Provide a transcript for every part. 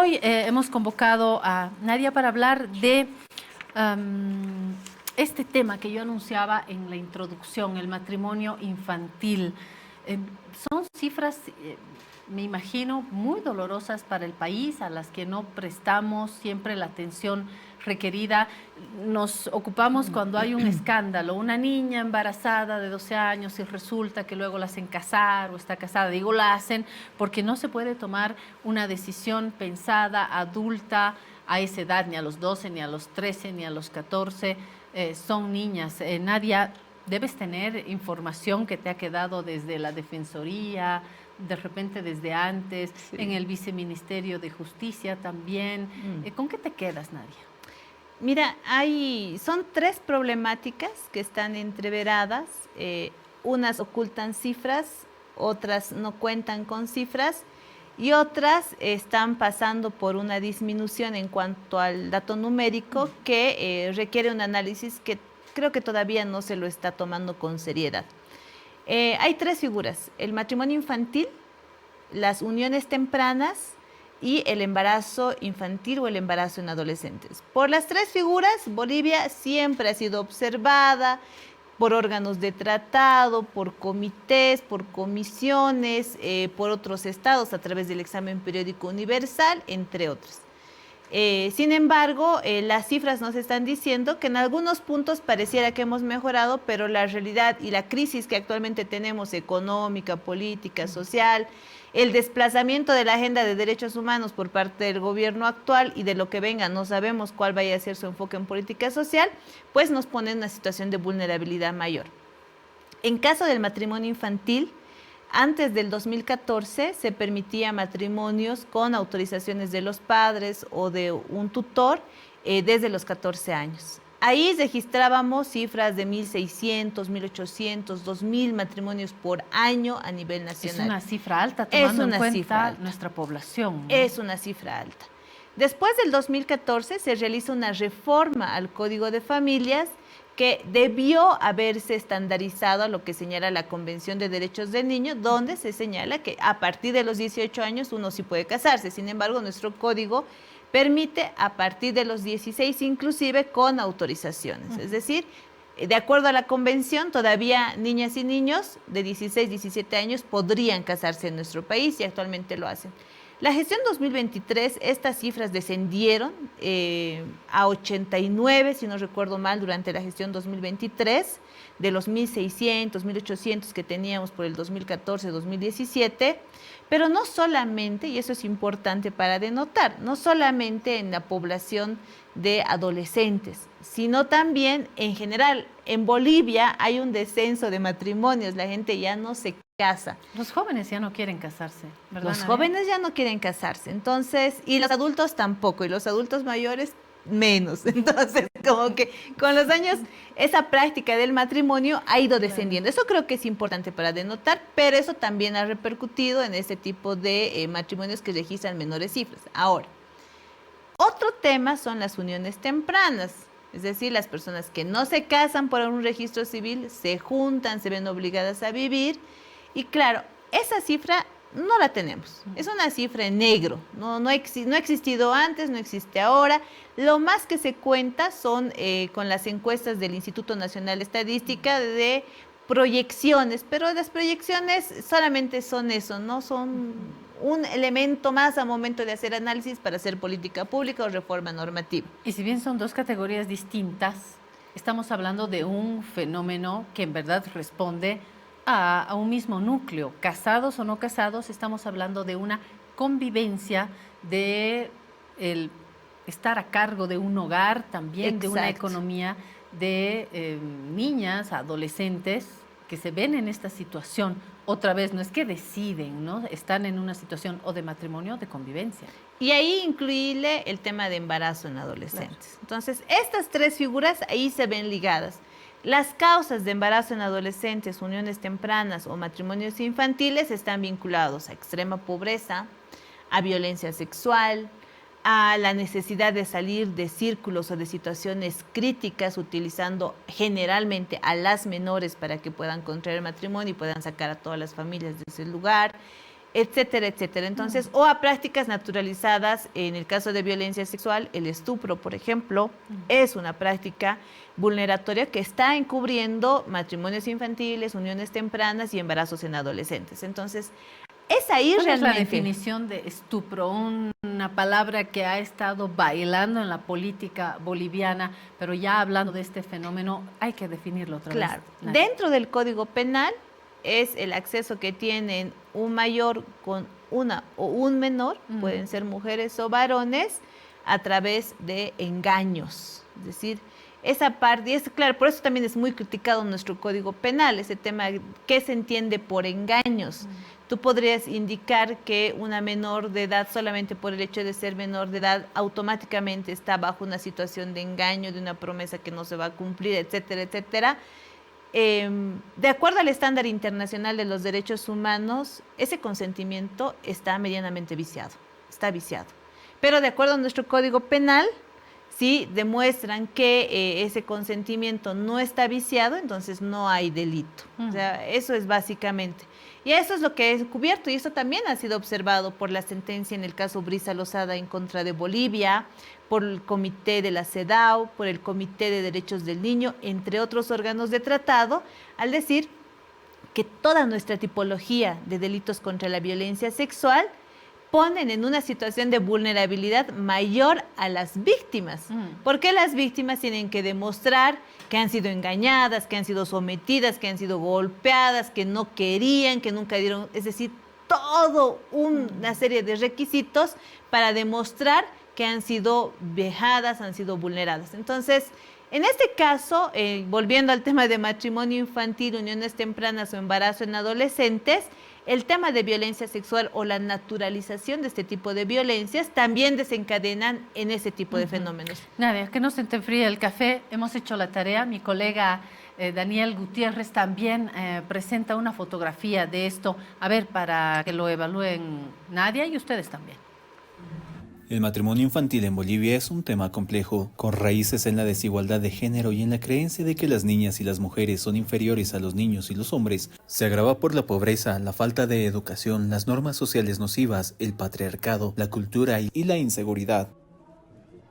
hoy hemos convocado a Nadia para hablar de este tema que yo anunciaba en la introducción, el matrimonio infantil. Son cifras, me imagino, muy dolorosas para el país, a las que no prestamos siempre la atención requerida. Nos ocupamos cuando hay un escándalo, una niña embarazada de 12 años y resulta que luego la hacen casar o está casada. Digo, la hacen porque no se puede tomar una decisión pensada, adulta, a esa edad, ni a los 12, ni a los 13, ni a los 14. Son niñas. Nadia, debes tener información que te ha quedado desde la Defensoría, de repente desde antes, sí, en el Viceministerio de Justicia también. ¿Con qué te quedas, Nadia? Mira, son tres problemáticas que están entreveradas. Unas ocultan cifras, otras no cuentan con cifras y otras están pasando por una disminución en cuanto al dato numérico que requiere un análisis que creo que todavía no se lo está tomando con seriedad. Hay tres figuras: el matrimonio infantil, las uniones tempranas y el embarazo infantil o el embarazo en adolescentes. Por las tres figuras, Bolivia siempre ha sido observada por órganos de tratado, por comités, por comisiones, por otros estados a través del examen periódico universal, entre otros. Sin embargo, las cifras nos están diciendo que en algunos puntos pareciera que hemos mejorado, pero la realidad y la crisis que actualmente tenemos, económica, política, social, el desplazamiento de la agenda de derechos humanos por parte del gobierno actual y de lo que venga, no sabemos cuál vaya a ser su enfoque en política social, pues nos pone en una situación de vulnerabilidad mayor. En caso del matrimonio infantil, antes del 2014 se permitía matrimonios con autorizaciones de los padres o de un tutor desde los 14 años. Ahí registrábamos cifras de 1.600, 1.800, 2.000 matrimonios por año a nivel nacional. Es una cifra alta tomando en cuenta nuestra población, ¿no? Es una cifra alta. Después del 2014 se realiza una reforma al Código de Familias que debió haberse estandarizado a lo que señala la Convención de Derechos del Niño, donde se señala que a partir de los 18 años uno sí puede casarse. Sin embargo, nuestro código permite a partir de los 16 inclusive con autorizaciones. Es decir, de acuerdo a la convención, todavía niñas y niños de 16, 17 años podrían casarse en nuestro país y actualmente lo hacen. La gestión 2023, estas cifras descendieron a 89, si no recuerdo mal, durante la gestión 2023, de los 1.600, 1.800 que teníamos por el 2014, 2017, pero no solamente, y eso es importante para denotar, no solamente en la población de adolescentes, sino también en general. En Bolivia hay un descenso de matrimonios, la gente ya no se casa. Los jóvenes ya no quieren casarse, ¿verdad? Los jóvenes ya no quieren casarse, entonces, y los adultos tampoco, y los adultos mayores menos. Entonces, como que con los años esa práctica del matrimonio ha ido descendiendo. Eso creo que es importante para denotar, pero eso también ha repercutido en este tipo de matrimonios que registran menores cifras. Ahora, otro tema son las uniones tempranas, es decir, las personas que no se casan por un registro civil, se juntan, se ven obligadas a vivir, y claro, esa cifra no la tenemos, es una cifra en negro, no ha existido antes, no existe ahora. Lo más que se cuenta son con las encuestas del Instituto Nacional de Estadística de proyecciones, pero las proyecciones solamente son eso, no son un elemento más a momento de hacer análisis para hacer política pública o reforma normativa. Y si bien son dos categorías distintas, estamos hablando de un fenómeno que en verdad responde a un mismo núcleo. Casados o no casados, estamos hablando de una convivencia, de el estar a cargo de un hogar, también de una economía, de niñas, adolescentes que se ven en esta situación. Otra vez, no es que deciden, ¿no? Están en una situación o de matrimonio o de convivencia. Y ahí incluirle el tema de embarazo en adolescentes. Claro. Entonces, estas tres figuras ahí se ven ligadas. Las causas de embarazo en adolescentes, uniones tempranas o matrimonios infantiles están vinculados a extrema pobreza, a violencia sexual, a la necesidad de salir de círculos o de situaciones críticas, utilizando generalmente a las menores para que puedan contraer matrimonio y puedan sacar a todas las familias de ese lugar. etcétera, etcétera. Entonces, o a prácticas naturalizadas, en el caso de violencia sexual, el estupro, por ejemplo, es una práctica vulneratoria que está encubriendo matrimonios infantiles, uniones tempranas y embarazos en adolescentes. Entonces, es ahí ¿Cuál realmente. es la definición de estupro? Una palabra que ha estado bailando en la política boliviana, pero ya hablando de este fenómeno, hay que definirlo otra vez. Claro, dentro del Código Penal es el acceso que tienen un mayor con una o un menor, pueden ser mujeres o varones, a través de engaños. Es decir, esa parte, y es claro, por eso también es muy criticado nuestro Código Penal, ese tema, ¿qué se entiende por engaños? Tú podrías indicar que una menor de edad, solamente por el hecho de ser menor de edad, automáticamente está bajo una situación de engaño, de una promesa que no se va a cumplir, etcétera, etcétera. De acuerdo al estándar internacional de los derechos humanos, ese consentimiento está medianamente viciado, está viciado. Pero de acuerdo a nuestro Código Penal, si demuestran que ese consentimiento no está viciado, entonces no hay delito. O sea, eso es básicamente. Y eso es lo que es cubierto, y eso también ha sido observado por la sentencia en el caso Brisa Lozada en contra de Bolivia, por el Comité de la CEDAW, por el Comité de Derechos del Niño, entre otros órganos de tratado, al decir que toda nuestra tipología de delitos contra la violencia sexual ponen en una situación de vulnerabilidad mayor a las víctimas, porque las víctimas tienen que demostrar que han sido engañadas, que han sido sometidas, que han sido golpeadas, que no querían, que nunca dieron, es decir, todo una serie de requisitos para demostrar que han sido vejadas, han sido vulneradas. Entonces, en este caso, volviendo al tema de matrimonio infantil, uniones tempranas o embarazo en adolescentes, el tema de violencia sexual o la naturalización de este tipo de violencias también desencadenan en ese tipo de fenómenos. Nadia, que no se te enfríe el café, hemos hecho la tarea. Mi colega Daniel Gutiérrez también presenta una fotografía de esto, a ver, para que lo evalúen Nadia y ustedes también. El matrimonio infantil en Bolivia es un tema complejo, con raíces en la desigualdad de género y en la creencia de que las niñas y las mujeres son inferiores a los niños y los hombres. Se agrava por la pobreza, la falta de educación, las normas sociales nocivas, el patriarcado, la cultura y la inseguridad.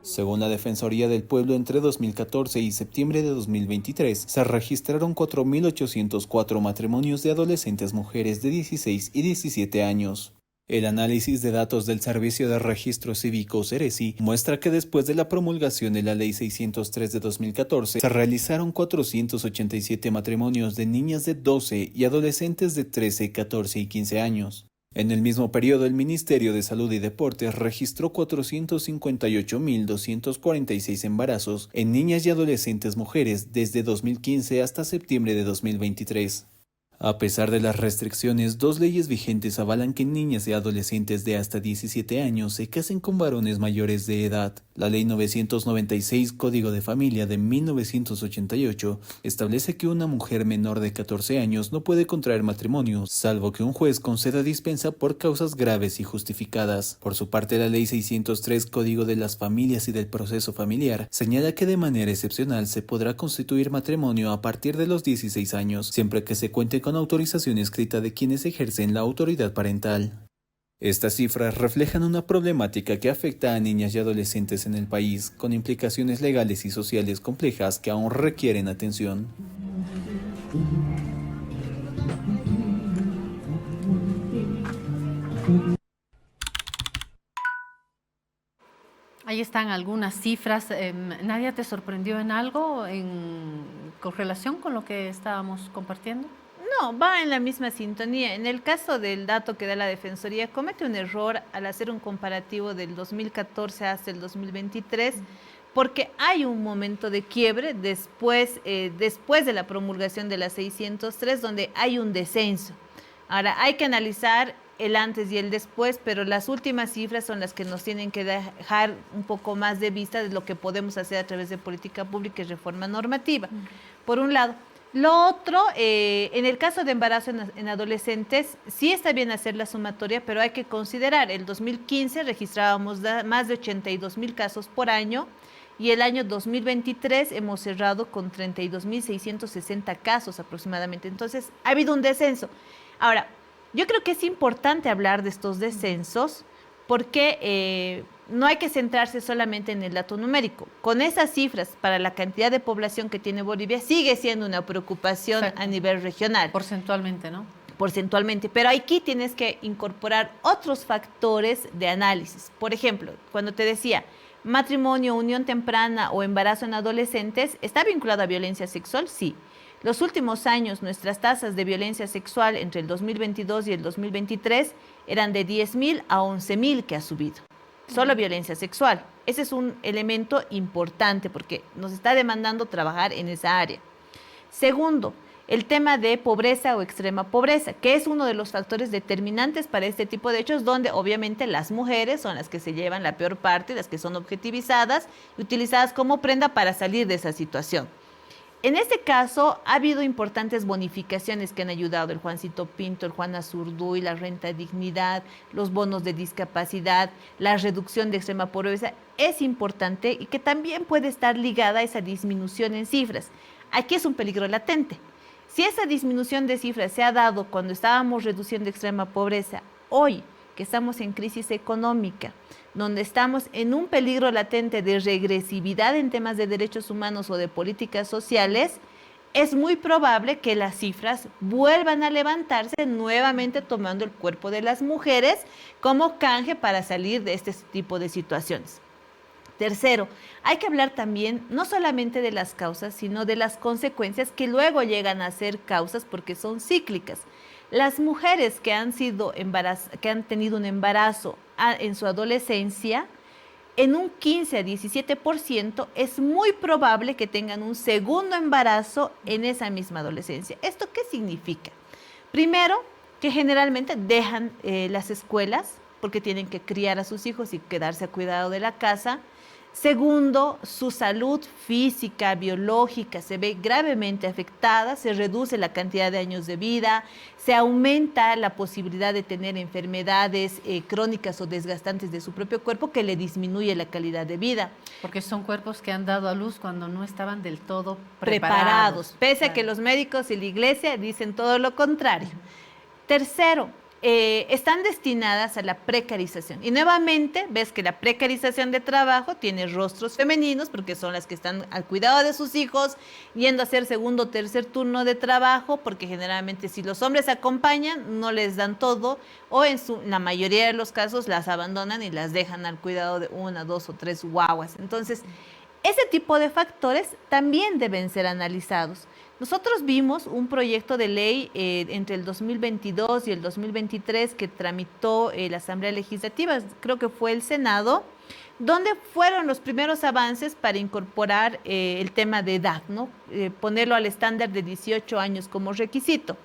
Según la Defensoría del Pueblo, entre 2014 y septiembre de 2023, se registraron 4.804 matrimonios de adolescentes mujeres de 16 y 17 años. El análisis de datos del Servicio de Registro Cívico Ceresi muestra que después de la promulgación de la Ley 603 de 2014, se realizaron 487 matrimonios de niñas de 12 y adolescentes de 13, 14 y 15 años. En el mismo periodo, el Ministerio de Salud y Deportes registró 458.246 embarazos en niñas y adolescentes mujeres desde 2015 hasta septiembre de 2023. A pesar de las restricciones, 2 leyes vigentes avalan que niñas y adolescentes de hasta 17 años se casen con varones mayores de edad. La Ley 996, Código de Familia de 1988, establece que una mujer menor de 14 años no puede contraer matrimonio, salvo que un juez conceda dispensa por causas graves y justificadas. Por su parte, la Ley 603, Código de las Familias y del Proceso Familiar, señala que de manera excepcional se podrá constituir matrimonio a partir de los 16 años, siempre que se cuente con autorización escrita de quienes ejercen la autoridad parental. Estas cifras reflejan una problemática que afecta a niñas y adolescentes en el país, con implicaciones legales y sociales complejas que aún requieren atención. Ahí están algunas cifras. ¿Nadia te sorprendió en algo con relación con lo que estábamos compartiendo? No, va en la misma sintonía. En el caso del dato que da la Defensoría, comete un error al hacer un comparativo del 2014 hasta el 2023, porque hay un momento de quiebre después de la promulgación de la 603, donde hay un descenso. Ahora, hay que analizar el antes y el después, pero las últimas cifras son las que nos tienen que dejar un poco más de vista de lo que podemos hacer a través de política pública y reforma normativa. Por un lado. Lo otro, en el caso de embarazo en adolescentes, sí está bien hacer la sumatoria, pero hay que considerar, el 2015 registrábamos más de 82.000 casos por año y el año 2023 hemos cerrado con 32.660 casos aproximadamente. Entonces, ha habido un descenso. Ahora, Yo creo que es importante hablar de estos descensos porque no hay que centrarse solamente en el dato numérico. Con esas cifras, para la cantidad de población que tiene Bolivia, sigue siendo una preocupación a nivel regional. Porcentualmente, ¿no? Porcentualmente, pero aquí tienes que incorporar otros factores de análisis. Por ejemplo, cuando te decía matrimonio, unión temprana o embarazo en adolescentes, ¿está vinculado a violencia sexual? Sí. Los últimos años, nuestras tasas de violencia sexual entre el 2022 y el 2023 eran de 10.000 a 11.000 que ha subido. Solo violencia sexual. Ese es un elemento importante porque nos está demandando trabajar en esa área. Segundo, el tema de pobreza o extrema pobreza, que es uno de los factores determinantes para este tipo de hechos, donde obviamente las mujeres son las que se llevan la peor parte, las que son objetivizadas y utilizadas como prenda para salir de esa situación. En este caso, ha habido importantes bonificaciones que han ayudado, el Juancito Pinto, el Juan Azurduy, la renta dignidad, los bonos de discapacidad, la reducción de extrema pobreza, es importante y que también puede estar ligada a esa disminución en cifras. Aquí es un peligro latente. Si esa disminución de cifras se ha dado cuando estábamos reduciendo extrema pobreza, hoy que estamos en crisis económica, donde estamos en un peligro latente de regresividad en temas de derechos humanos o de políticas sociales, es muy probable que las cifras vuelvan a levantarse nuevamente tomando el cuerpo de las mujeres como canje para salir de este tipo de situaciones. Tercero, hay que hablar también no solamente de las causas, sino de las consecuencias que luego llegan a ser causas porque son cíclicas. Las mujeres que han tenido un embarazo en su adolescencia, en un 15 a 17% es muy probable que tengan un segundo embarazo en esa misma adolescencia. ¿Esto qué significa? Primero, que generalmente dejan las escuelas porque tienen que criar a sus hijos y quedarse a cuidado de la casa. Segundo, su salud física, biológica se ve gravemente afectada, se reduce la cantidad de años de vida, se aumenta la posibilidad de tener enfermedades crónicas o desgastantes de su propio cuerpo que le disminuye la calidad de vida. Porque son cuerpos que han dado a luz cuando no estaban del todo Preparados, pese a que los médicos y la iglesia dicen todo lo contrario. Tercero, están destinadas a la precarización. Y nuevamente ves que la precarización de trabajo tiene rostros femeninos porque son las que están al cuidado de sus hijos, yendo a hacer segundo o tercer turno de trabajo, porque generalmente si los hombres acompañan no les dan todo o en la mayoría de los casos las abandonan y las dejan al cuidado de una, dos o tres guaguas. Entonces, ese tipo de factores también deben ser analizados. Nosotros vimos un proyecto de ley entre el 2022 y el 2023 que tramitó la Asamblea Legislativa, creo que fue el Senado, donde fueron los primeros avances para incorporar el tema de edad, ¿no? Ponerlo al estándar de 18 años como requisito.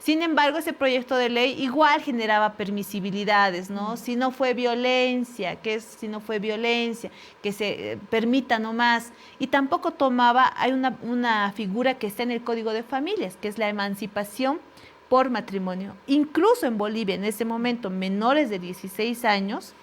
Sin embargo, ese proyecto de ley igual generaba permisibilidades, ¿no? Si no fue violencia, ¿qué es si no fue violencia? Que se permita nomás. Y tampoco tomaba, hay una figura que está en el Código de Familias, que es la emancipación por matrimonio. Incluso en Bolivia, en ese momento, menores de 16 años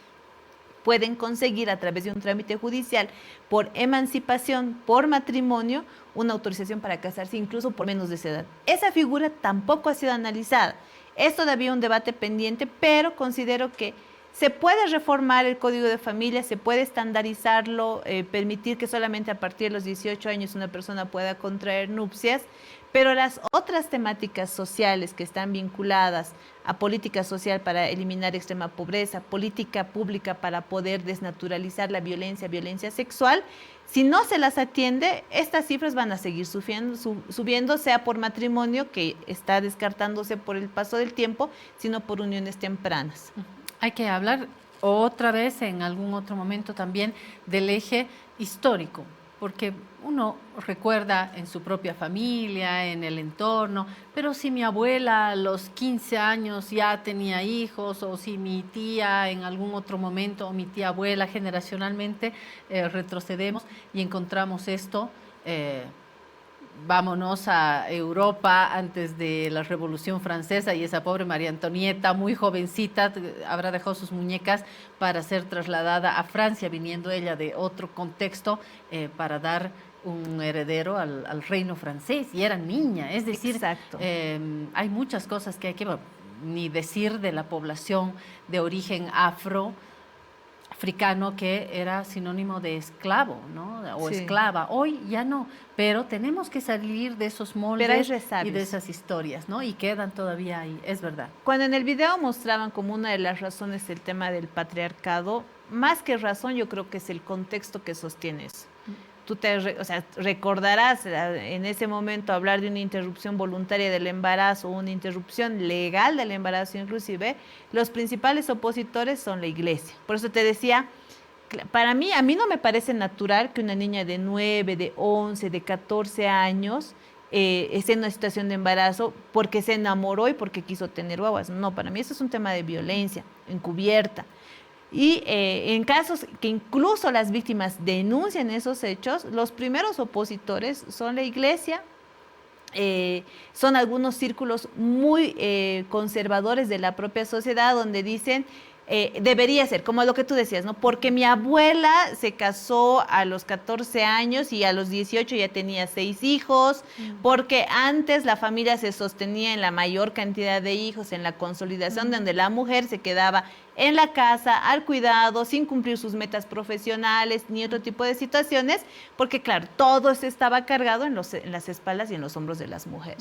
pueden conseguir a través de un trámite judicial por emancipación, por matrimonio, una autorización para casarse incluso por menos de esa edad. Esa figura tampoco ha sido analizada. Es todavía un debate pendiente, pero considero que se puede reformar el Código de Familia, se puede estandarizarlo, permitir que solamente a partir de los 18 años una persona pueda contraer nupcias, pero las otras temáticas sociales que están vinculadas a política social para eliminar extrema pobreza, política pública para poder desnaturalizar la violencia sexual, si no se las atiende, estas cifras van a seguir subiendo, sea por matrimonio, que está descartándose por el paso del tiempo, sino por uniones tempranas. Hay que hablar otra vez en algún otro momento también del eje histórico, porque uno recuerda en su propia familia, en el entorno, pero si mi abuela a los 15 años ya tenía hijos, o si mi tía en algún otro momento, o mi tía abuela, generacionalmente retrocedemos y encontramos esto. Vámonos a Europa antes de la Revolución Francesa y esa pobre María Antonieta, muy jovencita, habrá dejado sus muñecas para ser trasladada a Francia, viniendo ella de otro contexto para dar un heredero al reino francés, y era niña. Es decir, hay muchas cosas que hay que ni decir de la población de origen africano, que era sinónimo de esclavo, ¿no? O Sí. esclava. Hoy ya no, pero tenemos que salir de esos Pero hay moldes y resabios. de esas historias, ¿no? Y quedan todavía ahí, es verdad. Cuando en el video mostraban como una de las razones el tema del patriarcado, más que razón yo creo que es el contexto que sostiene eso. Tú o sea, recordarás en ese momento hablar de una interrupción voluntaria del embarazo, una interrupción legal del embarazo inclusive, los principales opositores son la iglesia. Por eso te decía, para mí, a mí no me parece natural que una niña de 9, de 11, de 14 años esté en una situación de embarazo porque se enamoró y porque quiso tener guaguas. No, para mí eso es un tema de violencia encubierta. Y en casos que incluso las víctimas denuncian esos hechos, los primeros opositores son la iglesia, son algunos círculos muy conservadores de la propia sociedad donde dicen debería ser, como lo que tú decías, ¿no? Porque mi abuela se casó a los 14 años y a los 18 ya tenía 6 hijos, porque antes la familia se sostenía en la mayor cantidad de hijos, en la consolidación, donde la mujer se quedaba en la casa, al cuidado, sin cumplir sus metas profesionales, ni otro tipo de situaciones, porque claro, todo se estaba cargado en las espaldas y en los hombros de las mujeres.